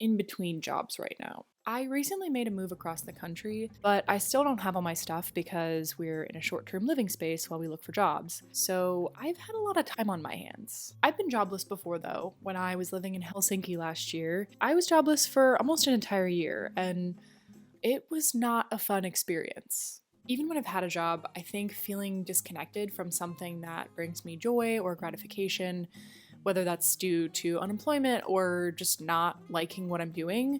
in between jobs right now. I recently made a move across the country, but I still don't have all my stuff because we're in a short term living space while we look for jobs. So I've had a lot of time on my hands. I've been jobless before though. When I was living in Helsinki last year, I was jobless for almost an entire year, and it was not a fun experience. Even when I've had a job, I think feeling disconnected from something that brings me joy or gratification, whether that's due to unemployment or just not liking what I'm doing,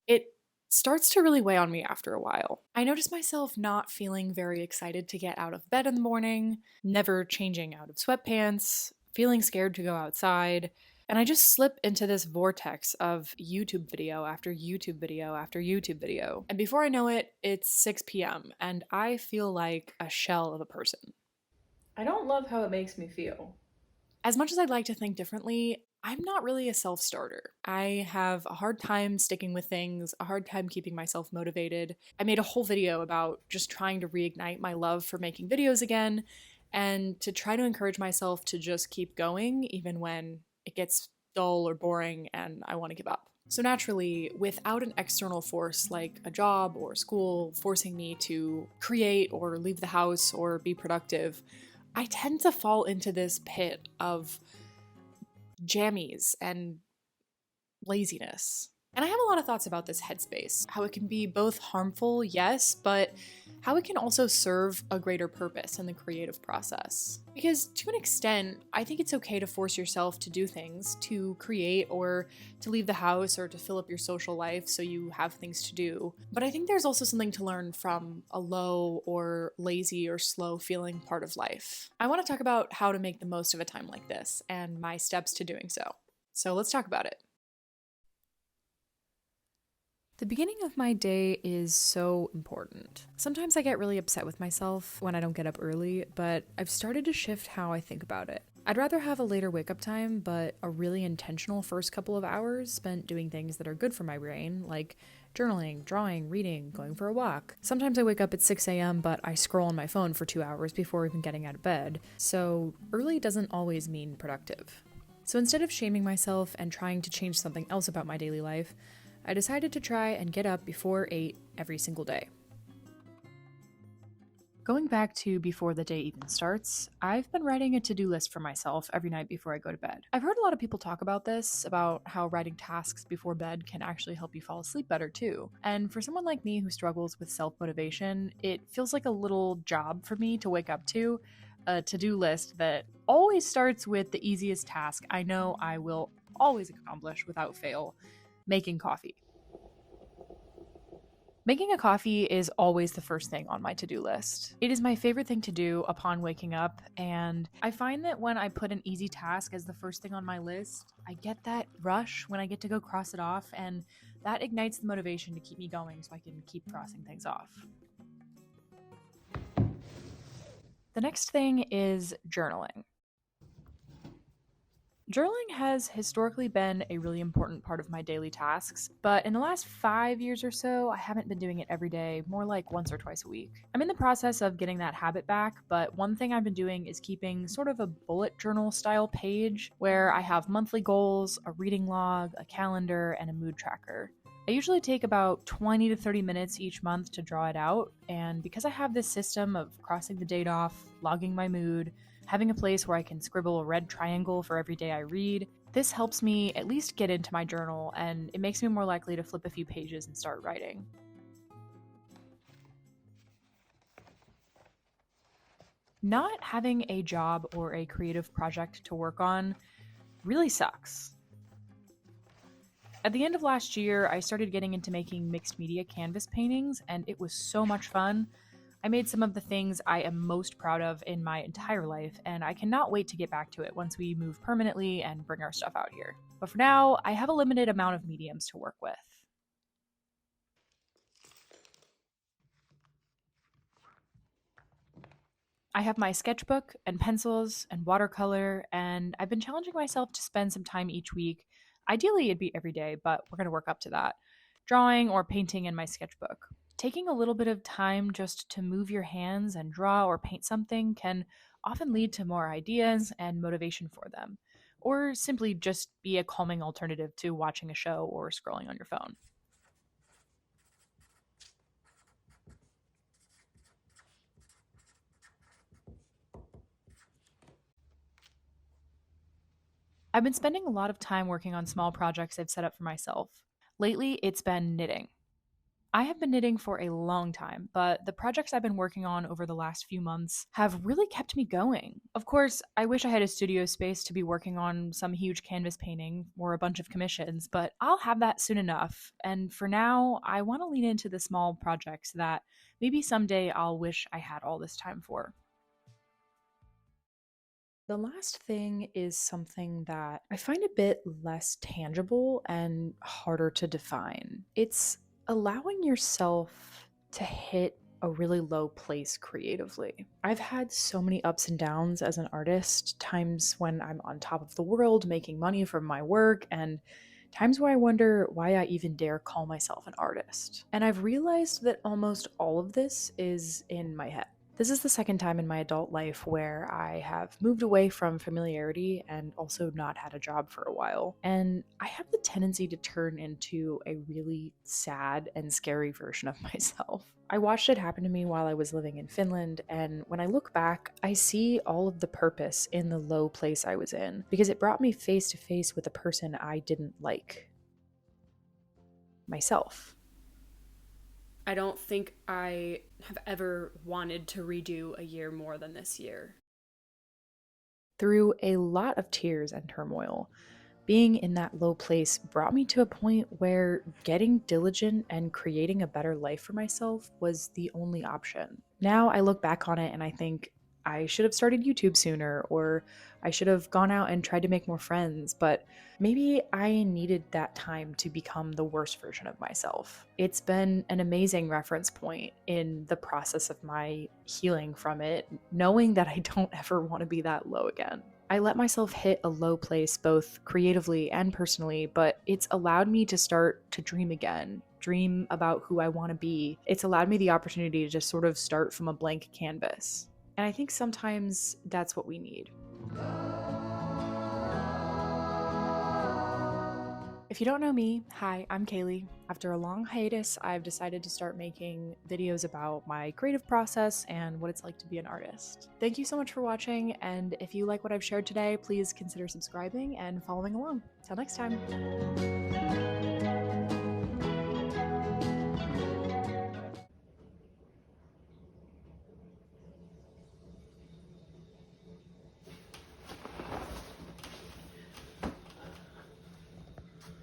it starts to really weigh on me after a while. I notice myself not feeling very excited to get out of bed in the morning, never changing out of sweatpants, feeling scared to go outside, and I just slip into this vortex of YouTube video after YouTube video after YouTube video. And before I know it, it's 6 p.m., and I feel like a shell of a person. I don't love how it makes me feel. As much as I'd like to think differently, I'm not really a self starter. I have a hard time sticking with things, a hard time keeping myself motivated. I made a whole video about just trying to reignite my love for making videos again and to try to encourage myself to just keep going even when it gets dull or boring and I want to give up. So, naturally, without an external force like a job or school forcing me to create or leave the house or be productive, I tend to fall into this pit of jammies and laziness. And I have a lot of thoughts about this headspace, how it can be both harmful, yes, but how it can also serve a greater purpose in the creative process. Because to an extent, I think it's okay to force yourself to do things, to create or to leave the house or to fill up your social life so you have things to do. But I think there's also something to learn from a low or lazy or slow feeling part of life. I want to talk about how to make the most of a time like this and my steps to doing so. So let's talk about it. The beginning of my day is so important. Sometimes I get really upset with myself when I don't get up early, but I've started to shift how I think about it. I'd rather have a later wake up time, but a really intentional first couple of hours spent doing things that are good for my brain, like journaling, drawing, reading, going for a walk. Sometimes I wake up at 6 a.m., but I scroll on my phone for 2 hours before even getting out of bed. So early doesn't always mean productive. So instead of shaming myself and trying to change something else about my daily life, I decided to try and get up before 8 every single day. Going back to before the day even starts, I've been writing a to-do list for myself every night before I go to bed. I've heard a lot of people talk about this, about how writing tasks before bed can actually help you fall asleep better too. And for someone like me who struggles with self-motivation, it feels like a little job for me to wake up to, a to-do list that always starts with the easiest task I know I will always accomplish without fail: making coffee. Making a coffee is always the first thing on my to-do list. It is my favorite thing to do upon waking up, and I find that when I put an easy task as the first thing on my list, I get that rush when I get to go cross it off, and that ignites the motivation to keep me going so I can keep crossing things off. The next thing is journaling. Journaling has historically been a really important part of my daily tasks, but in the last 5 years or so, I haven't been doing it every day, more like once or twice a week. I'm in the process of getting that habit back, but one thing I've been doing is keeping sort of a bullet journal style page where I have monthly goals, a reading log, a calendar, and a mood tracker. I usually take about 20 to 30 minutes each month to draw it out, and because I have this system of crossing the date off, logging my mood, having a place where I can scribble a red triangle for every day I read, this helps me at least get into my journal, and it makes me more likely to flip a few pages and start writing. Not having a job or a creative project to work on really sucks. At the end of last year, I started getting into making mixed media canvas paintings, and it was so much fun. I made some of the things I am most proud of in my entire life, and I cannot wait to get back to it once we move permanently and bring our stuff out here. But for now, I have a limited amount of mediums to work with. I have my sketchbook and pencils and watercolor, and I've been challenging myself to spend some time each week. Ideally, it'd be every day, but we're going to work up to that. Drawing or painting in my sketchbook. Taking a little bit of time just to move your hands and draw or paint something can often lead to more ideas and motivation for them. or simply just be a calming alternative to watching a show or scrolling on your phone. I've been spending a lot of time working on small projects I've set up for myself. Lately, it's been knitting. I have been knitting for a long time, but the projects I've been working on over the last few months have really kept me going. Of course, I wish I had a studio space to be working on some huge canvas painting or a bunch of commissions, but I'll have that soon enough. And for now, I want to lean into the small projects that maybe someday I'll wish I had all this time for. The last thing is something that I find a bit less tangible and harder to define. It's allowing yourself to hit a really low place creatively. I've had so many ups and downs as an artist, times when I'm on top of the world making money from my work, and times where I wonder why I even dare call myself an artist. And I've realized that almost all of this is in my head. This is the second time in my adult life where I have moved away from familiarity and also not had a job for a while. And I have the tendency to turn into a really sad and scary version of myself. I watched it happen to me while I was living in Finland, and when I look back, I see all of the purpose in the low place I was in because it brought me face to face with a person I didn't like, myself. I don't think I have ever wanted to redo a year more than this year. Through a lot of tears and turmoil, being in that low place brought me to a point where getting diligent and creating a better life for myself was the only option. Now I look back on it and I think I should have started YouTube sooner, or I should have gone out and tried to make more friends, but maybe I needed that time to become the worst version of myself. It's been an amazing reference point in the process of my healing from it, knowing that I don't ever want to be that low again. I let myself hit a low place both creatively and personally, but it's allowed me to start to dream again, dream about who I want to be. It's allowed me the opportunity to just sort of start from a blank canvas. And I think sometimes that's what we need. If you don't know me, hi, I'm Kaylee. After a long hiatus, I've decided to start making videos about my creative process and what it's like to be an artist. Thank you so much for watching, and if you like what I've shared today, please consider subscribing and following along. Till next time.